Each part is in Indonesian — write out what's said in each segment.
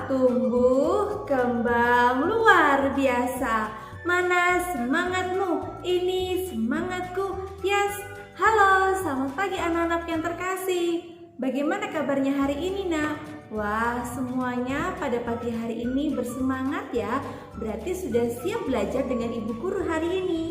tumbuh kembang luar biasa. Mana semangatmu? Ini semangatku. Yes. Halo, selamat pagi anak-anak yang terkasih. Bagaimana kabarnya hari ini, Nak? Wah, semuanya pada pagi hari ini bersemangat ya. Berarti sudah siap belajar dengan Ibu Guru hari ini.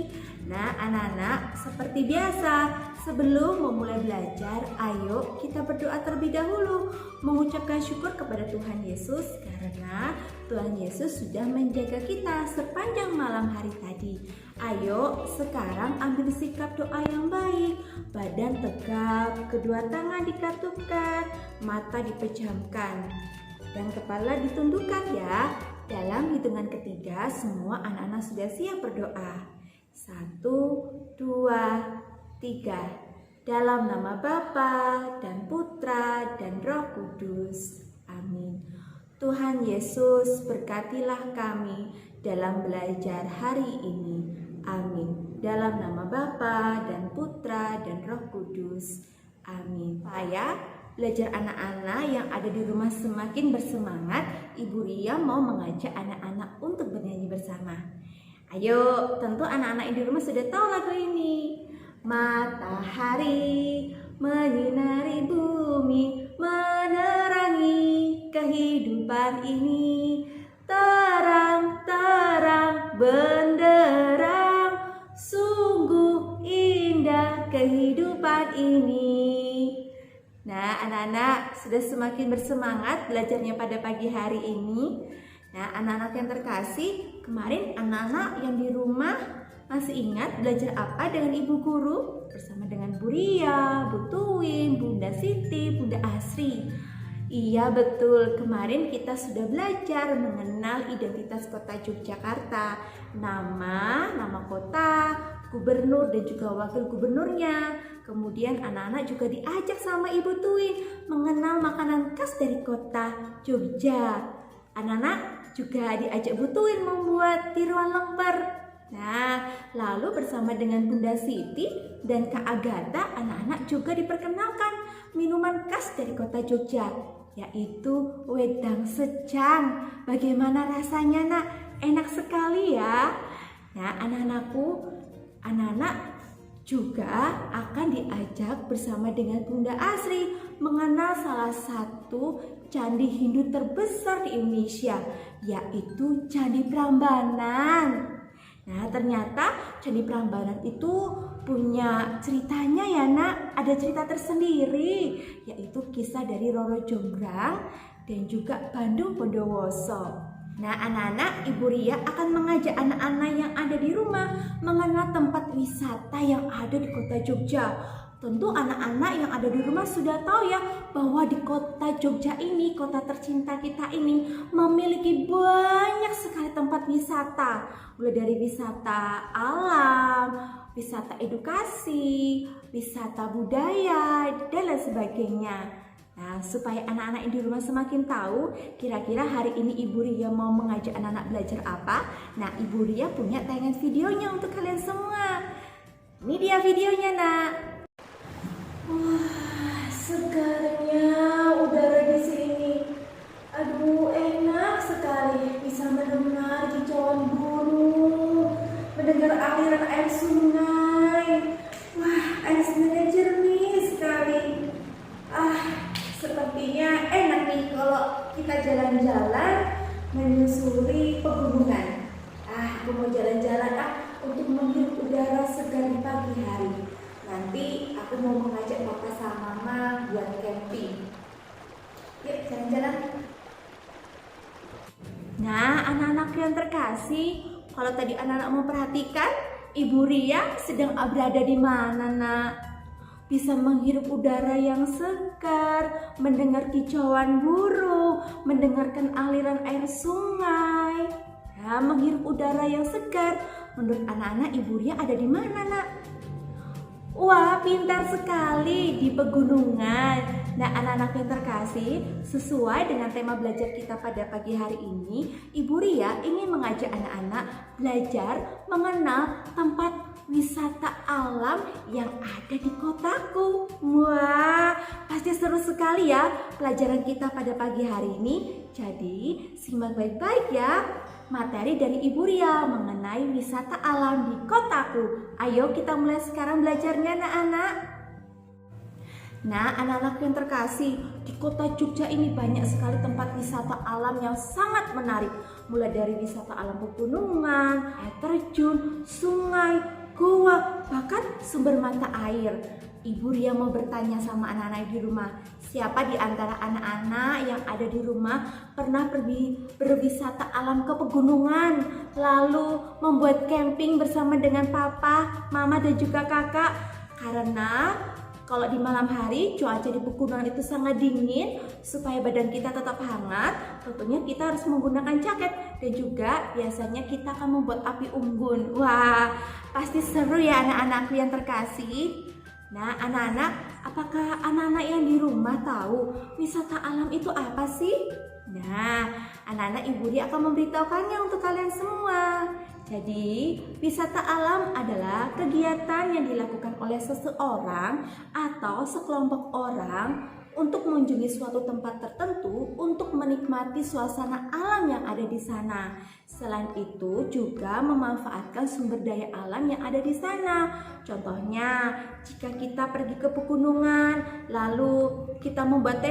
Nah, anak-anak, seperti biasa, sebelum memulai belajar, ayo kita berdoa terlebih dahulu, mengucapkan syukur kepada Tuhan Yesus karena Tuhan Yesus sudah menjaga kita sepanjang malam hari tadi. Ayo sekarang ambil sikap doa yang baik, badan tegap, kedua tangan dikatupkan, mata dipejamkan, dan kepala ditundukkan ya. Dalam hitungan ketiga, semua anak-anak sudah siap berdoa. 1, 2, 3. Dalam nama Bapa dan Putra dan Roh Kudus. Amin. Tuhan Yesus, berkatilah kami dalam belajar hari ini. Amin. Dalam nama Bapa dan Putra dan Roh Kudus. Amin. Supaya belajar anak-anak yang ada di rumah semakin bersemangat, Ibu Ria mau mengajak anak-anak untuk bernyanyi bersama. Ayo, tentu anak-anak yang di rumah sudah tahu lagu ini. Matahari menyinari bumi, menerangi kehidupan ini. Terang-terang benderang, sungguh indah kehidupan ini. Nah, anak-anak sudah semakin bersemangat belajarnya pada pagi hari ini. Nah, anak-anak yang terkasih, kemarin anak-anak yang di rumah masih ingat belajar apa dengan Ibu Guru? Bersama dengan Bu Ria, Bu Tuwin, Bunda Siti, Bunda Asri. Iya betul, kemarin kita sudah belajar mengenal identitas kota Yogyakarta. Nama kota, gubernur dan juga wakil gubernurnya. Kemudian anak-anak juga diajak sama Ibu Tuwin mengenal makanan khas dari kota Jogja. Anak-anak juga diajak Bu Tuwin membuat tiruan lemper. Nah, lalu bersama dengan Bunda Siti dan Kak Agatha, anak-anak juga diperkenalkan minuman khas dari kota Jogja, yaitu wedang secang. Bagaimana rasanya, Nak? Enak sekali ya. Nah, anak-anak juga akan diajak bersama dengan Bunda Asri mengenal salah satu candi Hindu terbesar di Indonesia, yaitu Candi Prambanan. Nah, ternyata Candi Prambanan itu punya ceritanya ya, Nak. Ada cerita tersendiri, yaitu kisah dari Roro Jonggrang dan juga Bandung Bondowoso. Nah, anak-anak, Ibu Ria akan mengajak anak-anak yang ada di rumah mengenal tempat wisata yang ada di kota Jogja. Tentu anak-anak yang ada di rumah sudah tahu ya bahwa di kota Jogja ini, kota tercinta kita ini memiliki banyak sekali tempat wisata. Mulai dari wisata alam, wisata edukasi, wisata budaya, dan lain sebagainya. Nah, supaya anak-anak yang di rumah semakin tahu, kira-kira hari ini Ibu Ria mau mengajak anak-anak belajar apa? Nah, Ibu Ria punya tayangan videonya untuk kalian semua. Ini dia videonya, Nak. Wah, segarnya udara di sini. Aduh, enak sekali bisa mendengar kicauan burung, mendengar aliran air sungai. Wah, air sungainya jernih sekali. Sepertinya enak nih kalau kita jalan-jalan menyusuri pegunungan. Aku mau jalan-jalan untuk menghirup udara segar di pagi hari. Nanti aku mau mengajak papa sama mama buat camping. Yuk jalan-jalan. Nah, anak-anak yang terkasih, kalau tadi anak-anak mau perhatikan, Ibu Ria sedang berada di mana, Nak? Bisa menghirup udara yang segar, mendengar kicauan burung, mendengarkan aliran air sungai. Nah, menghirup udara yang segar. Menurut anak-anak, Ibu Ria ada di mana, Nak? Wah, pintar sekali, di pegunungan. Nah, anak-anak yang terkasih, sesuai dengan tema belajar kita pada pagi hari ini, Ibu Ria ingin mengajak anak-anak belajar mengenal tempat wisata alam yang ada di kotaku. Wah, pasti seru sekali ya pelajaran kita pada pagi hari ini. Jadi, simak baik-baik ya materi dari Ibu Ria mengenai wisata alam di kotaku. Ayo kita mulai sekarang belajarnya anak-anak. Nah, anak-anak yang terkasih, di kota Jogja ini banyak sekali tempat wisata alam yang sangat menarik. Mulai dari wisata alam pegunungan, air terjun, sungai, goa, bahkan sumber mata air. Ibu Ria mau bertanya sama anak-anak di rumah, siapa di antara anak-anak yang ada di rumah pernah pergi berwisata alam ke pegunungan, lalu membuat camping bersama dengan papa, mama, dan juga kakak? Karena kalau di malam hari cuaca di pegunungan itu sangat dingin, supaya badan kita tetap hangat, tentunya kita harus menggunakan jaket, dan juga biasanya kita akan membuat api unggun. Wah, pasti seru ya anak-anakku yang terkasih. Nah, anak-anak, apakah anak-anak yang di rumah tahu wisata alam itu apa sih? Nah, anak-anak Ibu Ria akan memberitahukannya untuk kalian semua. Jadi, wisata alam adalah kegiatan yang dilakukan oleh seseorang atau sekelompok orang untuk mengunjungi suatu tempat tertentu untuk menikmati suasana alam yang ada di sana. Selain itu, juga memanfaatkan sumber daya alam yang ada di sana. Contohnya, jika kita pergi ke pegunungan, lalu kita membuat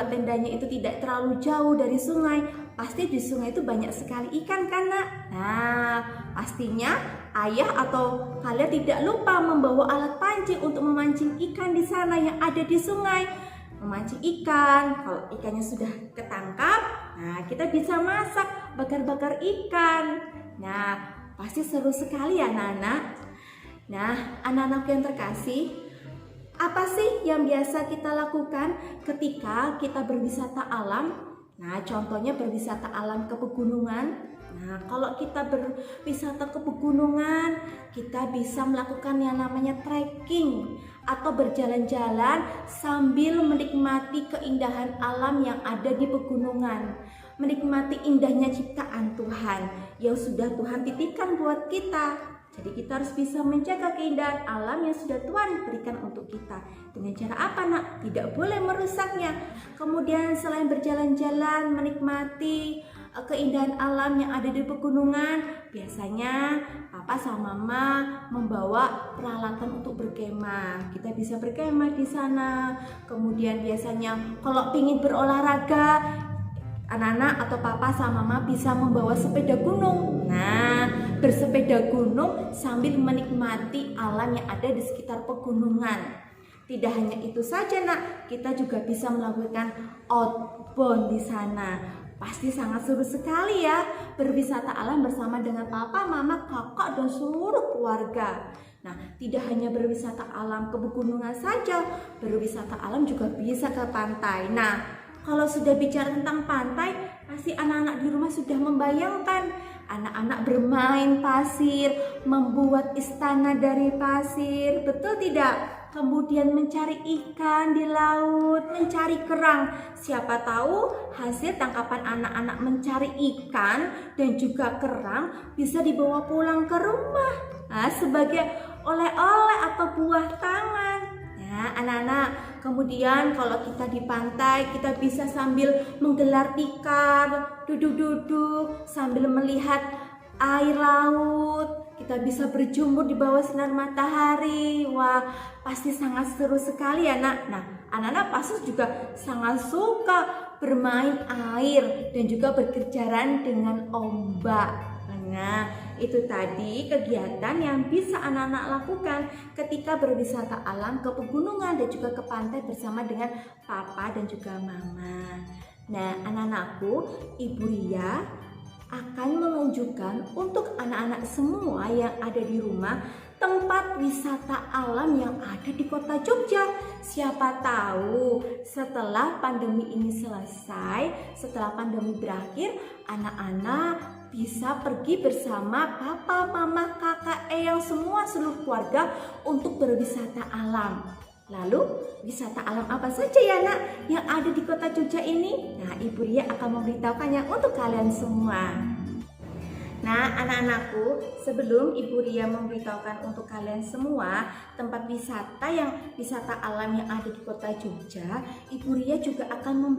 tendanya itu tidak terlalu jauh dari sungai, pasti di sungai itu banyak sekali ikan kan nak? Nah, pastinya ayah atau kalian tidak lupa membawa alat pancing untuk memancing ikan di sana yang ada di sungai. Memancing ikan, kalau ikannya sudah ketangkap, nah kita bisa masak, bakar-bakar ikan. Nah, pasti seru sekali ya anak-anak. Nah, anak-anak yang terkasih, apa sih yang biasa kita lakukan ketika kita berwisata alam? Nah, contohnya berwisata alam ke pegunungan. Nah, kalau kita berwisata ke pegunungan, kita bisa melakukan yang namanya trekking atau berjalan-jalan sambil menikmati keindahan alam yang ada di pegunungan. Menikmati indahnya ciptaan Tuhan yang sudah Tuhan titipkan buat kita. Jadi kita harus bisa menjaga keindahan alam yang sudah Tuhan berikan untuk kita. Dengan cara apa nak? Tidak boleh merusaknya. Kemudian selain berjalan-jalan menikmati keindahan alam yang ada di pegunungan, biasanya papa sama mama membawa peralatan untuk berkemah. Kita bisa berkemah di sana. Kemudian biasanya kalau ingin berolahraga, anak-anak atau papa sama mama bisa membawa sepeda gunung. Nah, bersepeda gunung sambil menikmati alam yang ada di sekitar pegunungan. Tidak hanya itu saja nak, kita juga bisa melakukan outbound di sana. Pasti sangat seru sekali ya berwisata alam bersama dengan papa, mama, kakak, dan seluruh keluarga. Nah, tidak hanya berwisata alam ke pegunungan saja, berwisata alam juga bisa ke pantai. Nah, kalau sudah bicara tentang pantai, pasti anak-anak di rumah sudah membayangkan anak-anak bermain pasir, membuat istana dari pasir, betul tidak? Kemudian mencari ikan di laut, mencari kerang. Siapa tahu hasil tangkapan anak-anak mencari ikan dan juga kerang bisa dibawa pulang ke rumah sebagai oleh-oleh atau buah tangan. Nah, anak-anak, kemudian kalau kita di pantai, kita bisa sambil menggelar tikar, duduk-duduk sambil melihat air laut. Kita bisa berjemur di bawah sinar matahari. Wah, pasti sangat seru sekali ya nak. Nah, anak-anak pasti juga sangat suka bermain air dan juga berkejaran dengan ombak. Nah, itu tadi kegiatan yang bisa anak-anak lakukan ketika berwisata alam ke pegunungan dan juga ke pantai bersama dengan papa dan juga mama. Nah, anak-anakku, Ibu Ria akan menunjukkan untuk anak-anak semua yang ada di rumah tempat wisata alam yang ada di kota Jogja. Siapa tahu setelah pandemi ini selesai, setelah pandemi berakhir, anak-anak bisa pergi bersama papa, mama, kakak, eyang, semua seluruh keluarga untuk berwisata alam. Lalu wisata alam apa saja ya nak yang ada di kota Jogja ini? Nah, Ibu Ria akan memberitahukannya untuk kalian semua. Nah, anak-anakku, sebelum Ibu Ria memberitahukan untuk kalian semua tempat wisata alam yang ada di kota Jogja, Ibu Ria juga akan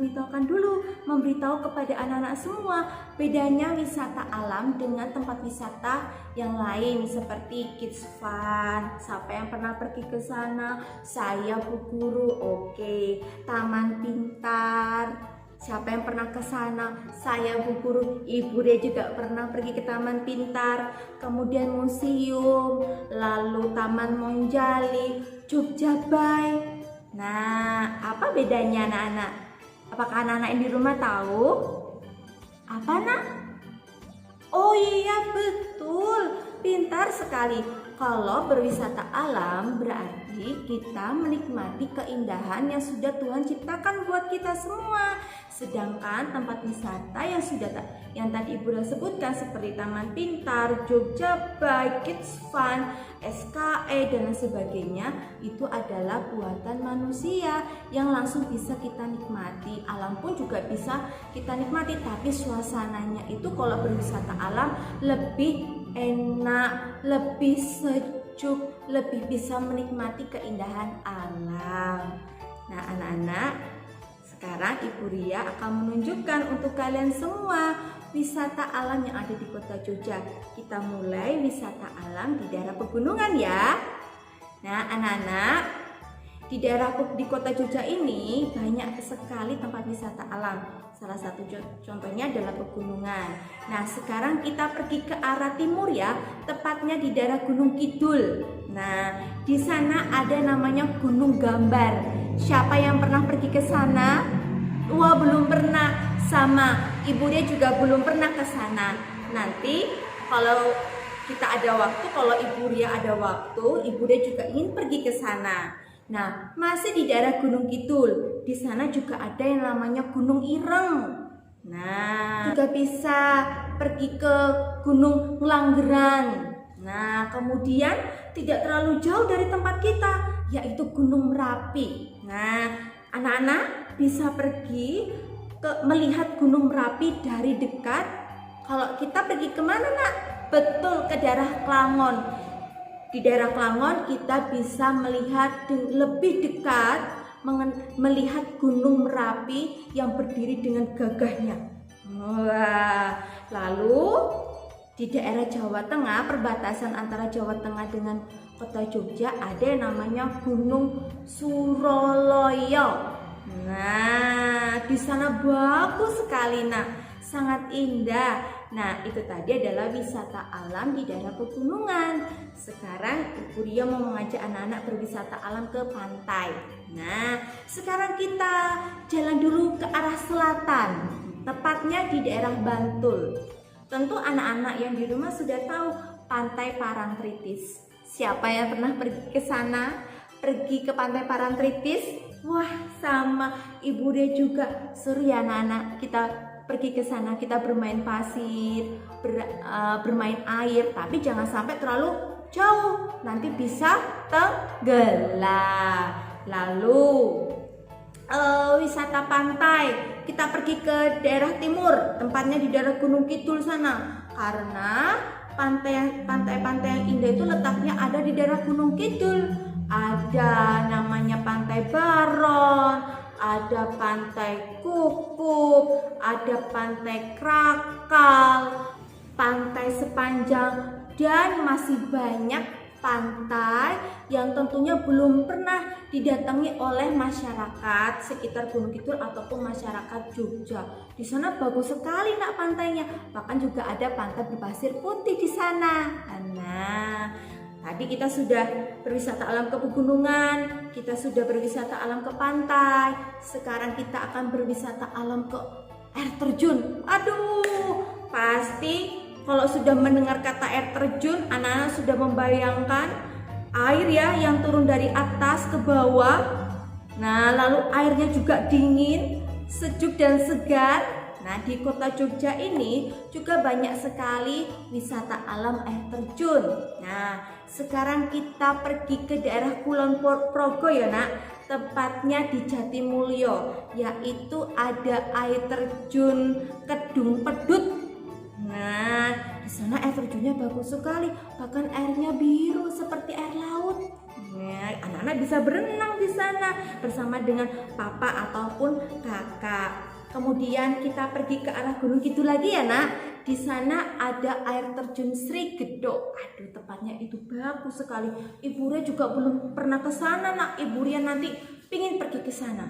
memberitahu kepada anak-anak semua bedanya wisata alam dengan tempat wisata yang lain seperti Kids Fun. Siapa yang pernah pergi ke sana? Saya Bu Guru. Oke. Taman Pintar. Siapa yang pernah ke sana? Saya Bu Guru. Ibu Ria juga pernah pergi ke Taman Pintar, kemudian museum, lalu Taman Monjali, Jogja Bay. Nah, apa bedanya anak-anak? Apakah anak-anak yang di rumah tahu? Apa nak? Oh iya betul, pintar sekali. Kalau berwisata alam berarti kita menikmati keindahan yang sudah Tuhan ciptakan buat kita semua. Sedangkan tempat wisata yang tadi Ibu udah sebutkan seperti Taman Pintar, Jogja Bay, Kids Fun, SKE dan sebagainya itu adalah buatan manusia yang langsung bisa kita nikmati. Alam pun juga bisa kita nikmati, tapi suasananya itu kalau berwisata alam lebih enak, lebih sejuk, lebih bisa menikmati keindahan alam. Nah anak-anak, sekarang Ibu Ria akan menunjukkan untuk kalian semua wisata alam yang ada di kota Jogja. Kita mulai wisata alam di daerah pegunungan ya. Nah anak-anak, di kota Jogja ini banyak sekali tempat wisata alam. Salah satu contohnya adalah pegunungan. Nah sekarang kita pergi ke arah timur ya, tepatnya di daerah Gunung Kidul. Nah di sana ada namanya Gunung Gambar. Siapa yang pernah pergi ke sana? Wah belum pernah. Sama Ibu Ria juga belum pernah ke sana. Nanti kalau kita ada waktu, kalau Ibu Ria ada waktu, Ibu Ria juga ingin pergi ke sana. Nah, masih di daerah Gunung Kidul. Di sana juga ada yang namanya Gunung Ireng. Nah, juga bisa pergi ke Gunung Ngelanggeran. Nah, kemudian tidak terlalu jauh dari tempat kita, yaitu Gunung Merapi. Nah, anak-anak bisa pergi melihat Gunung Merapi dari dekat. Kalau kita pergi kemana nak? Betul, ke daerah Klangon. Di daerah Klangon kita bisa melihat lebih dekat melihat Gunung Merapi yang berdiri dengan gagahnya. Wah, lalu di daerah Jawa Tengah, perbatasan antara Jawa Tengah dengan kota Jogja ada yang namanya Gunung Suroloyo. Nah, di sana bagus sekali nak, sangat indah. Nah, itu tadi adalah wisata alam di daerah pegunungan. Sekarang Ibu Ria mau mengajak anak-anak berwisata alam ke pantai. Nah, sekarang kita jalan dulu ke arah selatan, tepatnya di daerah Bantul. Tentu anak-anak yang di rumah sudah tahu Pantai Parangtritis. Siapa yang pernah pergi ke sana? Pergi ke Pantai Parangtritis? Wah, sama Ibu Ria juga. Seru ya anak-anak, kita pergi ke sana, kita bermain pasir, bermain air, tapi jangan sampai terlalu jauh, nanti bisa tenggelam. Lalu wisata pantai, kita pergi ke daerah timur, tempatnya di daerah Gunung Kidul sana, karena pantai-pantai yang indah itu letaknya ada di daerah Gunung Kidul. Ada namanya Pantai Baron, ada Pantai Kukup, ada Pantai Krakal, Pantai Sepanjang, dan masih banyak pantai yang tentunya belum pernah didatangi oleh masyarakat sekitar Gunung Kidul ataupun masyarakat Jogja. Di sana bagus sekali nak pantainya, bahkan juga ada pantai berpasir putih di sana. Nah, tadi kita sudah berwisata alam ke pegunungan, kita sudah berwisata alam ke pantai. Sekarang kita akan berwisata alam ke air terjun. Aduh, pasti kalau sudah mendengar kata air terjun, anak-anak sudah membayangkan air ya yang turun dari atas ke bawah. Nah, lalu airnya juga dingin, sejuk dan segar. Nah, di kota Jogja ini juga banyak sekali wisata alam air terjun. Nah, sekarang kita pergi ke daerah Kulon Progo ya nak, tepatnya di Jatimulyo, yaitu ada air terjun Kedung Pedut. Nah, di sana air terjunnya bagus sekali, bahkan airnya biru seperti air laut. Nah, anak-anak bisa berenang di sana bersama dengan papa ataupun kakak. Kemudian kita pergi ke arah Gunung Kidul lagi ya nak. Di sana ada air terjun Sri Gedok. Aduh, tempatnya itu bagus sekali. Ibu Ria juga belum pernah ke sana nak. Ibu Ria nanti pingin pergi ke sana.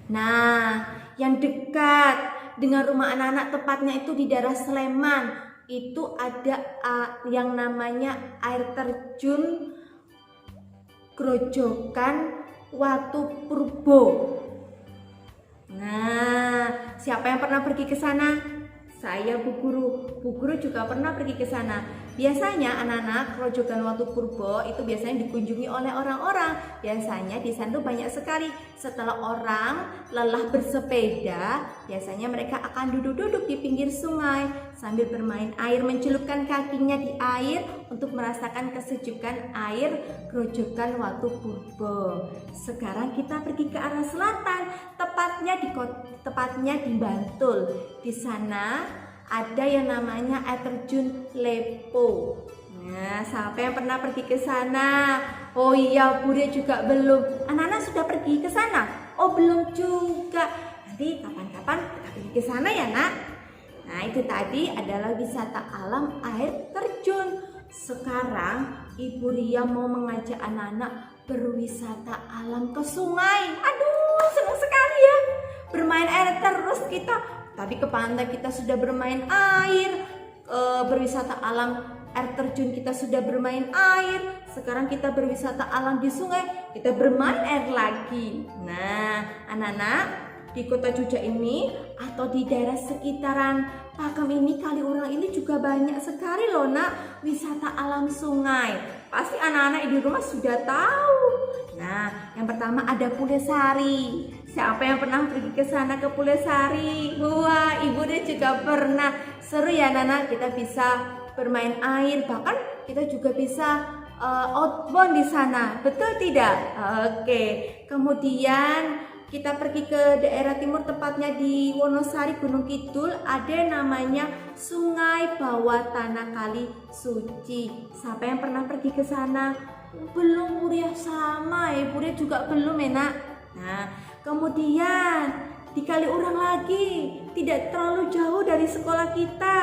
Nah, yang dekat dengan rumah anak-anak tepatnya itu di daerah Sleman. Itu ada yang namanya air terjun Grojogan Watu Purbo. Nah, siapa yang pernah pergi ke sana? Saya Bu Guru juga pernah pergi ke sana. Biasanya anak-anak Grojogan Watu Purbo itu biasanya dikunjungi oleh orang-orang. Biasanya di sana banyak sekali. Setelah orang lelah bersepeda, biasanya mereka akan duduk-duduk di pinggir sungai sambil bermain air, mencelupkan kakinya di air untuk merasakan kesejukan air Grojogan Watu Purbo. Sekarang kita pergi ke arah selatan, tepatnya di Bantul. Di sana ada yang namanya air terjun Lepo. Nah, siapa yang pernah pergi ke sana? Oh iya, Bu Ria juga belum. Anak-anak sudah pergi ke sana? Oh, belum juga. Nanti kapan-kapan kita pergi ke sana ya, Nak. Nah, itu tadi adalah wisata alam air terjun. Sekarang Ibu Ria mau mengajak anak-anak berwisata alam ke sungai. Aduh, senang sekali ya. Bermain air terus kita. Tadi ke pantai kita sudah bermain air, berwisata alam air terjun kita sudah bermain air. Sekarang kita berwisata alam di sungai, kita bermain air lagi. Nah, anak-anak di kota Jogja ini atau di daerah sekitaran Pakem ini, Kaliurang ini juga banyak sekali loh nak wisata alam sungai. Pasti anak-anak di rumah sudah tahu. Nah, yang pertama ada Pulesari. Siapa yang pernah pergi ke sana ke Pulesari? Wah, Ibu Ria juga pernah. Seru ya Nana, kita bisa bermain air, bahkan kita juga bisa outbound di sana. Betul tidak? Oke. Kemudian kita pergi ke daerah timur, tepatnya di Wonosari, Gunung Kidul, ada namanya Sungai Bawah Tanah Kali Suci. Siapa yang pernah pergi ke sana? Belum, Bu Ria sama, Ibu Ria juga belum enak. Nah, kemudian di Kaliurang lagi, tidak terlalu jauh dari sekolah kita,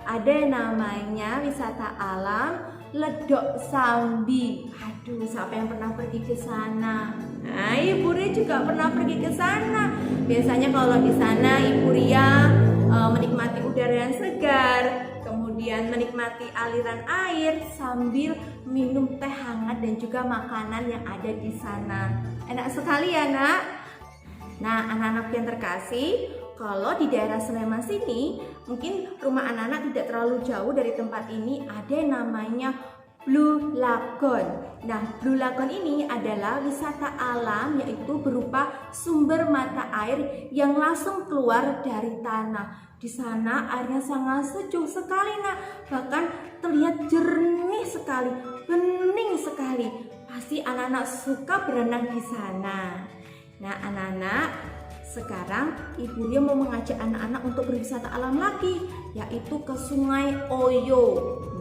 ada namanya wisata alam Ledok Sambi. Aduh, siapa yang pernah pergi ke sana? Nah, Ibu Ria juga pernah pergi ke sana. Biasanya kalau di sana Ibu Ria menikmati udara yang segar, kemudian menikmati aliran air sambil minum teh hangat dan juga makanan yang ada di sana. Enak sekali ya, Nak. Nah, anak-anak yang terkasih, kalau di daerah Sleman sini, mungkin rumah anak-anak tidak terlalu jauh dari tempat ini, ada yang namanya Blue Lagoon. Nah, Blue Lagoon ini adalah wisata alam, yaitu berupa sumber mata air yang langsung keluar dari tanah. Di sana airnya sangat sejuk sekali, nah, bahkan terlihat jernih sekali, bening sekali. Pasti anak-anak suka berenang di sana. Nah, anak-anak, sekarang Ibu Ria mau mengajak anak-anak untuk berwisata alam lagi, yaitu ke Sungai Oyo.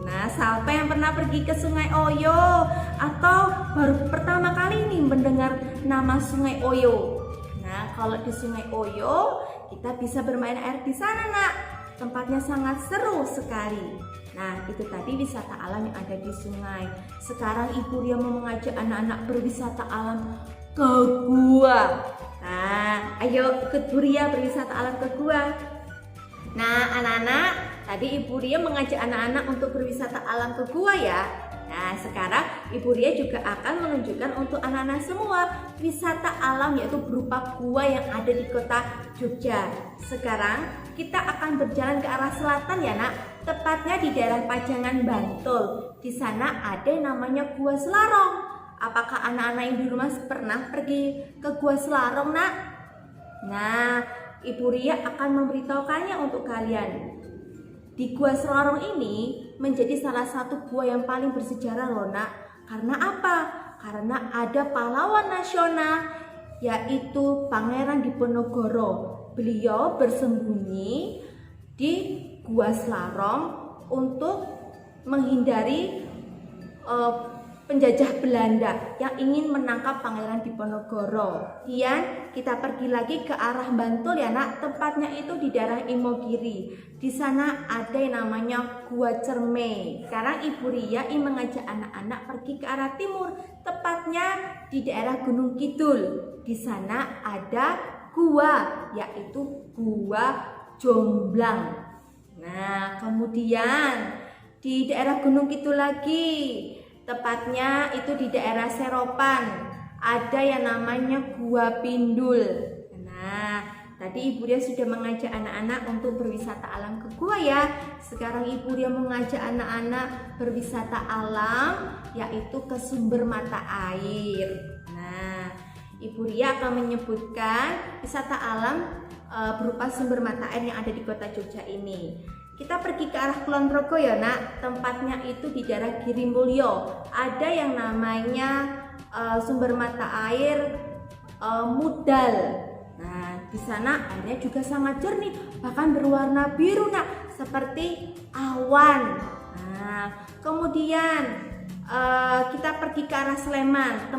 Nah, siapa yang pernah pergi ke Sungai Oyo atau baru pertama kali ini mendengar nama Sungai Oyo? Nah, kalau di Sungai Oyo kita bisa bermain air di sana, Nak. Tempatnya sangat seru sekali. Nah, itu tadi wisata alam yang ada di sungai. Sekarang Ibu Ria mau mengajak anak-anak berwisata alam ke gua. Nah, ayo ikut Bu Ria berwisata alam ke gua. Nah, anak-anak, tadi Ibu Ria mengajak anak-anak untuk berwisata alam ke gua ya. Nah, sekarang Ibu Ria juga akan menunjukkan untuk anak-anak semua wisata alam, yaitu berupa gua yang ada di kota Jogja. Sekarang kita akan berjalan ke arah selatan ya, Nak. Tepatnya di daerah Pajangan, Bantul. Di sana ada yang namanya Gua Selarong. Apakah anak-anak yang di rumah pernah pergi ke Gua Selarong, Nak? Nah, Ibu Ria akan memberitahukannya untuk kalian. Di Gua Selarong ini menjadi salah satu gua yang paling bersejarah loh, Nak. Karena apa? Karena ada pahlawan nasional, yaitu Pangeran Diponegoro. Beliau bersembunyi di Gua Slarong untuk menghindari penjajah Belanda yang ingin menangkap Pangeran Diponegoro. Kemudian kita pergi lagi ke arah Bantul ya nak, tempatnya itu di daerah Imogiri. Di sana ada yang namanya Gua Cerme. Sekarang Ibu Ria ingin mengajak anak-anak pergi ke arah timur, tepatnya di daerah Gunung Kidul. Di sana ada gua, yaitu Gua Jomblang. Nah, kemudian di daerah Gunung Kidul lagi, tepatnya itu di daerah Seropan, ada yang namanya Gua Pindul. Nah, tadi Ibu Ria sudah mengajak anak-anak untuk berwisata alam ke gua ya. Sekarang Ibu Ria mengajak anak-anak berwisata alam, yaitu ke sumber mata air. Nah, Ibu Ria akan menyebutkan wisata alam berupa sumber mata air yang ada di kota Jogja ini. Kita pergi ke arah Kulon Progo ya nak, tempatnya itu di daerah Girimulyo. Ada yang namanya sumber mata air Mudal. Nah, di sana airnya juga sangat jernih, bahkan berwarna biru nak, seperti awan. Nah, kemudian kita pergi ke arah Sleman,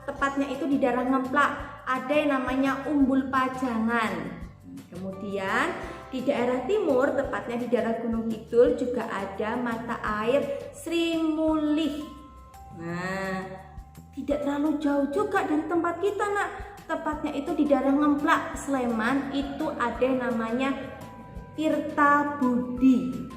tepatnya itu di daerah Ngemplak, ada yang namanya Umbul Pajangan. Kemudian di daerah timur, tepatnya di daerah Gunung Kidul, juga ada mata air Sri Mulih. Nah, tidak terlalu jauh juga dari tempat kita nak, tepatnya itu di daerah Ngemplak, Sleman, itu ada yang namanya Tirta Budi.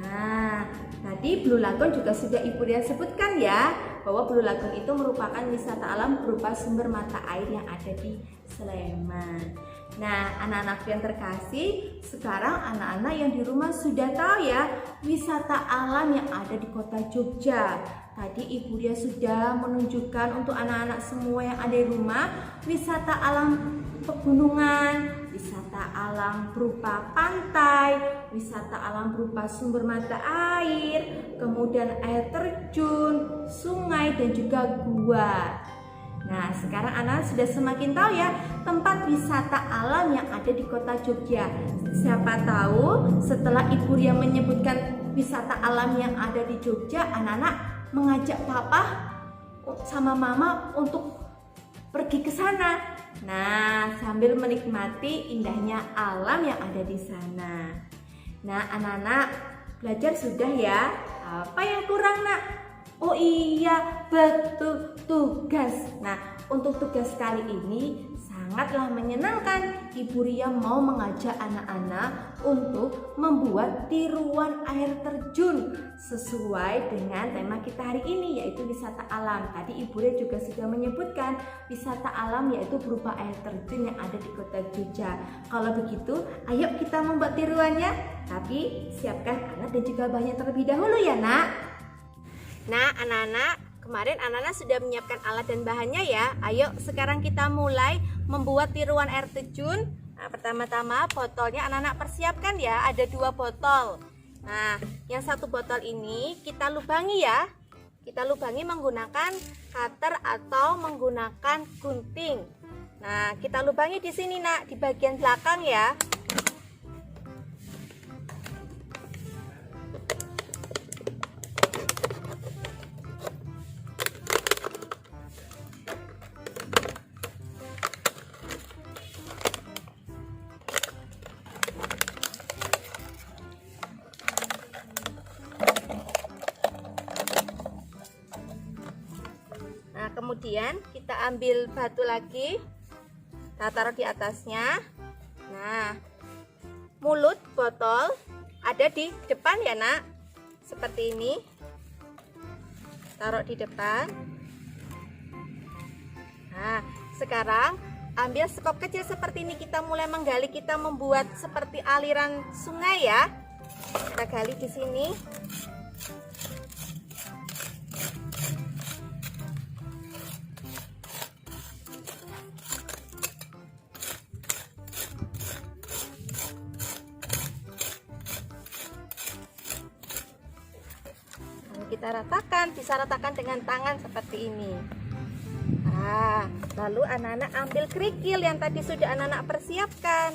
Nah, tadi Blue Lagoon juga sudah Ibu Ria sebutkan ya, bahwa Blue Lagoon itu merupakan wisata alam berupa sumber mata air yang ada di Sleman. Nah, anak-anak yang terkasih, sekarang anak-anak yang di rumah sudah tahu ya wisata alam yang ada di kota Jogja. Tadi Ibu Ria sudah menunjukkan untuk anak-anak semua yang ada di rumah wisata alam pegunungan, wisata alam berupa pantai, wisata alam berupa sumber mata air, kemudian air terjun, sungai, dan juga gua. Nah, sekarang anak sudah semakin tahu ya tempat wisata alam yang ada di kota Jogja. Siapa tahu setelah Ibu Ria menyebutkan wisata alam yang ada di Jogja, anak-anak mengajak papa sama mama untuk pergi ke sana. Nah, sambil menikmati indahnya alam yang ada di sana. Nah, anak-anak belajar sudah ya. Apa yang kurang nak? Oh iya, betul, tugas. Nah, untuk tugas kali ini sangatlah menyenangkan. Ibu Ria mau mengajak anak-anak untuk membuat tiruan air terjun sesuai dengan tema kita hari ini, yaitu wisata alam. Tadi Ibu Ria juga sudah menyebutkan wisata alam yaitu berupa air terjun yang ada di kota Jogja. Kalau begitu, ayo kita membuat tiruannya. Tapi siapkan alat dan juga bahannya terlebih dahulu ya nak. Nah anak-anak, kemarin anak-anak sudah menyiapkan alat dan bahannya ya. Ayo sekarang kita mulai membuat tiruan air terjun. Nah, pertama-tama botolnya anak-anak persiapkan ya, ada 2 botol. Nah, yang 1 botol ini kita lubangi ya. Kita lubangi menggunakan cutter atau menggunakan gunting. Nah, kita lubangi di sini nak, di bagian belakang ya. Kemudian kita ambil batu lagi, kita taruh di atasnya. Nah, mulut botol ada di depan ya nak, seperti ini. Taruh di depan. Nah, sekarang ambil sekop kecil seperti ini, kita mulai menggali, kita membuat seperti aliran sungai ya. Kita gali di sini. Kita ratakan, bisa ratakan dengan tangan seperti ini. Nah, lalu anak-anak ambil kerikil yang tadi sudah anak-anak persiapkan.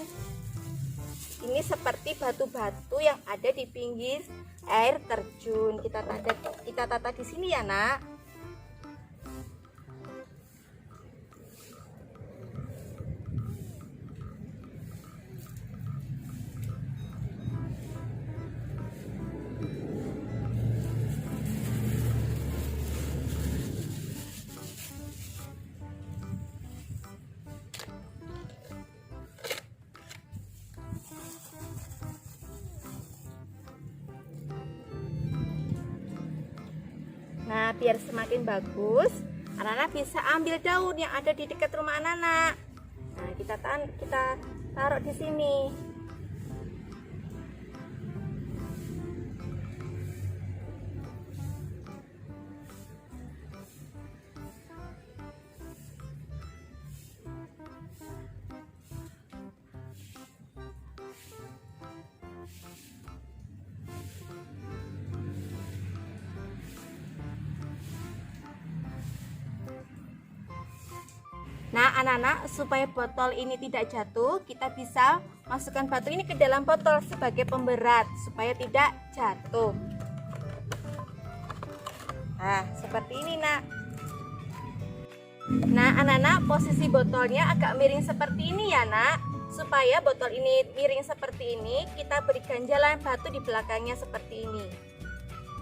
ini seperti batu-batu yang ada di pinggir air terjun. Kita tata di sini ya, Nak. Nah, biar semakin bagus, anak-anak bisa ambil daun yang ada di dekat rumah anak-anak. Nah, kita taruh di sini. Nah, anak-anak, supaya botol ini tidak jatuh, kita bisa masukkan batu ini ke dalam botol sebagai pemberat supaya tidak jatuh. Nah, seperti ini, Nak. Nah, anak-anak, posisi botolnya agak miring seperti ini ya, Nak. Supaya botol ini miring seperti ini, kita beri ganjalan batu di belakangnya seperti ini.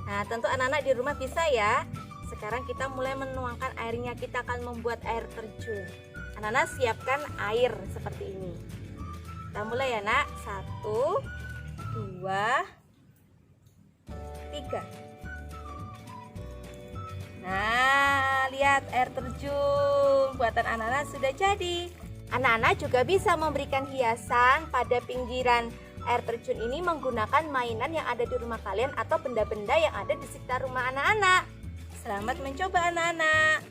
Nah, tentu anak-anak di rumah bisa ya. Sekarang kita mulai menuangkan airnya, kita akan membuat air terjun. Anak-anak siapkan air seperti ini. Kita mulai ya, Nak. 1, 2, 3. Nah, lihat air terjun buatan anak-anak sudah jadi. Anak-anak juga bisa memberikan hiasan pada pinggiran air terjun ini menggunakan mainan yang ada di rumah kalian atau benda-benda yang ada di sekitar rumah anak-anak. Selamat mencoba anak-anak.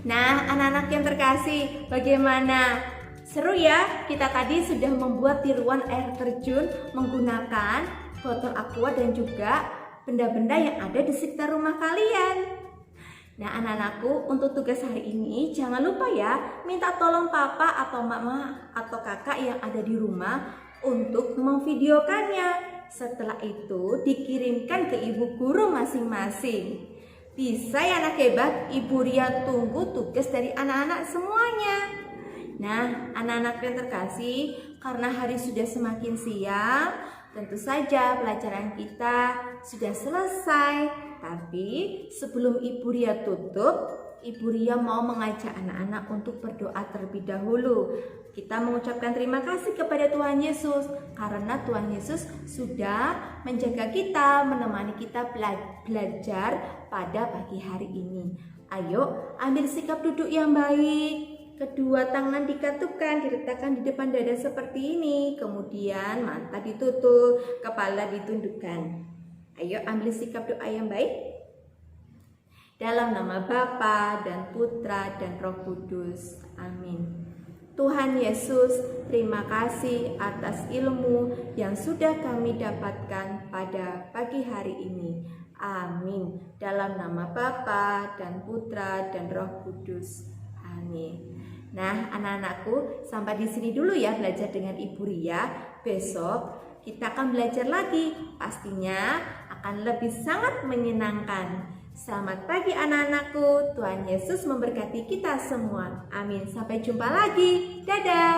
Nah, anak-anak yang terkasih, bagaimana? Seru ya? Kita tadi sudah membuat tiruan air terjun menggunakan botol aqua dan juga benda-benda yang ada di sekitar rumah kalian. Nah, anak-anakku, untuk tugas hari ini jangan lupa ya, minta tolong papa atau mama atau kakak yang ada di rumah untuk memvideokannya. Setelah itu dikirimkan ke ibu guru masing-masing. Bisa ya anak hebat, Ibu Ria tunggu tugas dari anak-anak semuanya. Nah, anak-anak yang terkasih, karena hari sudah semakin siang, tentu saja pelajaran kita sudah selesai. Tapi sebelum Ibu Ria tutup, Ibu Ria mau mengajak anak-anak untuk berdoa terlebih dahulu. Kita mengucapkan terima kasih kepada Tuhan Yesus karena Tuhan Yesus sudah menjaga kita, menemani kita belajar pada pagi hari ini. Ayo ambil sikap duduk yang baik. Kedua tangan dikatupkan, diletakkan di depan dada seperti ini. Kemudian mata ditutup, kepala ditundukkan. Ayo ambil sikap doa yang baik. Dalam nama Bapa dan Putra dan Roh Kudus. Amin. Tuhan Yesus, terima kasih atas ilmu yang sudah kami dapatkan pada pagi hari ini. Amin. Dalam nama Bapa dan Putra dan Roh Kudus. Amin. Nah, anak-anakku, sampai di sini dulu ya belajar dengan Ibu Ria. Besok kita akan belajar lagi. Pastinya akan lebih sangat menyenangkan. Selamat pagi anak-anakku, Tuhan Yesus memberkati kita semua. Amin. Sampai jumpa lagi. Dadah.